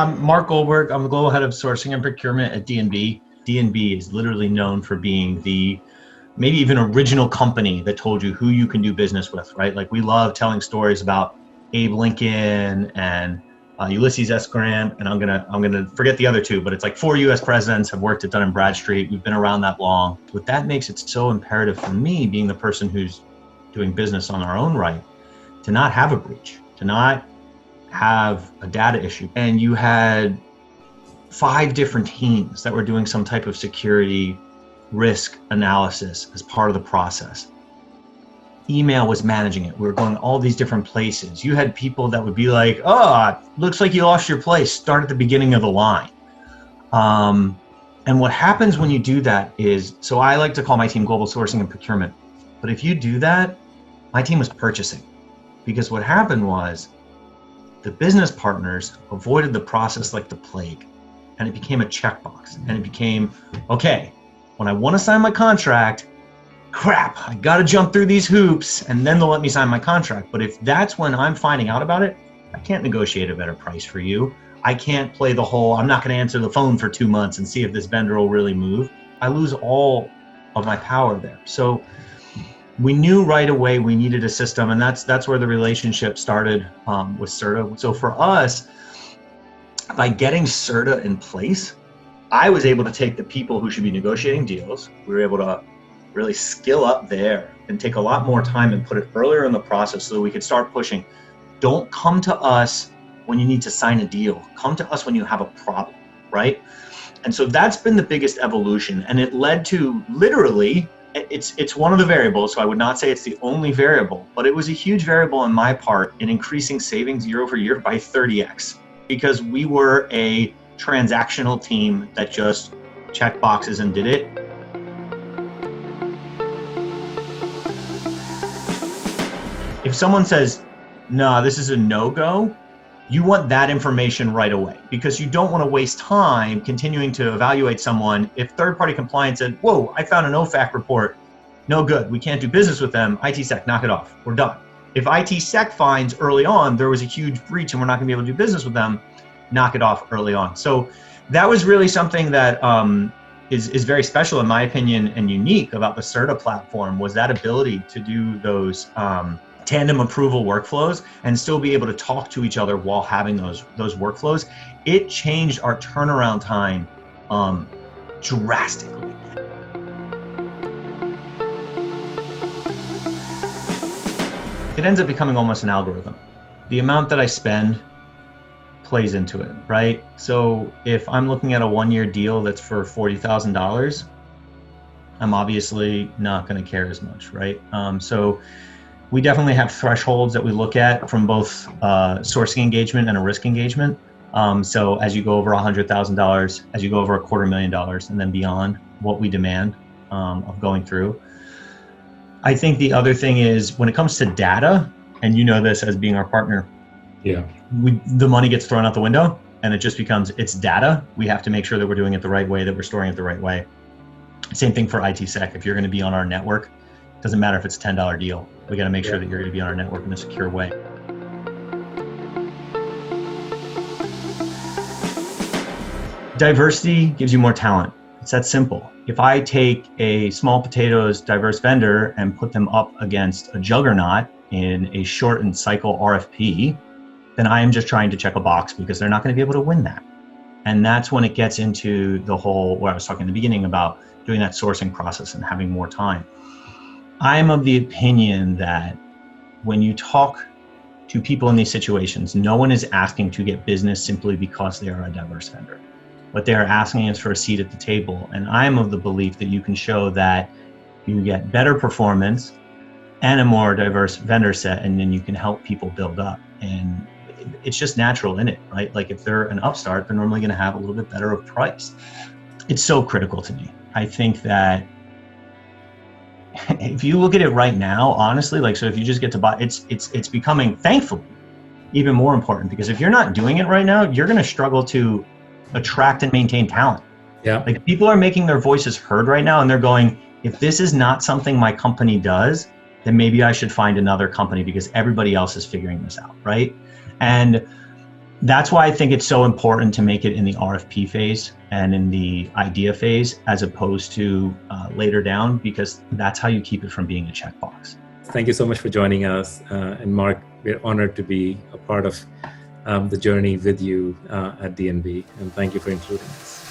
I'm Marc Goldberg. I'm the global head of sourcing and procurement at D&B. D&B is literally known for being the maybe even original company that told you who you can do business with, right? Like we love telling stories about Abe Lincoln and Ulysses S. Grant, and I'm gonna forget the other two, but it's like 4 U.S. presidents have worked at Dun & Bradstreet. We've been around that long. What that makes it so imperative for me, being the person who's doing business on our own right, to not have a breach, to not have a data issue. And you had 5 different teams that were doing some type of security risk analysis as part of the process. Email was managing it. We were going all these different places. You had people that would be like, oh, looks like you lost your place. Start at the beginning of the line. And what happens when you do that is, so I like to call my team global sourcing and procurement. But if you do that, my team was purchasing. Because what happened was the business partners avoided the process like the plague. And it became a checkbox. And it became, okay, when I want to sign my contract, crap, I got to jump through these hoops and then they'll let me sign my contract. But if that's when I'm finding out about it, I can't negotiate a better price for you. I can't play the whole, I'm not going to answer the phone for 2 months and see if this vendor will really move. I lose all of my power there. So we knew right away we needed a system, and that's where the relationship started with Certa. So for us, by getting Certa in place, I was able to take the people who should be negotiating deals. We were able to really skill up there and take a lot more time and put it earlier in the process so that we could start pushing. Don't come to us when you need to sign a deal. Come to us when you have a problem, right? And so that's been the biggest evolution. And it led to literally, it's one of the variables, so I would not say it's the only variable, but it was a huge variable on my part in increasing savings year over year by 30x, because we were a transactional team that just checked boxes and did it. If someone says, no, this is a no-go, you want that information right away, because you don't want to waste time continuing to evaluate someone. If third-party compliance said, whoa, I found an OFAC report, no good, we can't do business with them, ITSec, knock it off, we're done. If ITSec finds early on there was a huge breach and we're not going to be able to do business with them, knock it off early on. So that was really something that is very special in my opinion and unique about the Certa platform, was that ability to do those tandem approval workflows and still be able to talk to each other while having those workflows. It changed our turnaround time drastically. It ends up becoming almost an algorithm. The amount that I spend plays into it, right? So if I'm looking at a 1-year deal that's for $40,000, I'm obviously not going to care as much, right? So we definitely have thresholds that we look at from both sourcing engagement and a risk engagement. So as you go over $100,000, as you go over $250,000, and then beyond what we demand of going through. I think the other thing is when it comes to data, and you know this as being our partner, the money gets thrown out the window and it just becomes, it's data. We have to make sure that we're doing it the right way, that we're storing it the right way. Same thing for ITSec. If you're going to be on our network, it doesn't matter if it's a $10 deal. We got to make sure that you're going to be on our network in a secure way. Diversity gives you more talent. It's that simple. If I take a small potatoes diverse vendor and put them up against a juggernaut in a shortened cycle RFP, then I am just trying to check a box because they're not going to be able to win that. And that's when it gets into the whole, where I was talking in the beginning about doing that sourcing process and having more time. I am of the opinion that when you talk to people in these situations, no one is asking to get business simply because they are a diverse vendor. What they are asking is for a seat at the table. And I am of the belief that you can show that you get better performance and a more diverse vendor set, and then you can help people build up. And it's just natural in it, right? Like if they're an upstart, they're normally going to have a little bit better of price. It's so critical to me. I think that if you look at it right now, honestly, like, so if you just get to buy, it's becoming, thankfully, even more important, because if you're not doing it right now, you're going to struggle to attract and maintain talent. Yeah. Like people are making their voices heard right now and they're going, if this is not something my company does, then maybe I should find another company because everybody else is figuring this out, right? And that's why I think it's so important to make it in the RFP phase and in the idea phase, as opposed to later down, because that's how you keep it from being a checkbox. Thank you so much for joining us. And Marc, we're honored to be a part of the journey with you at DNB. And thank you for including us.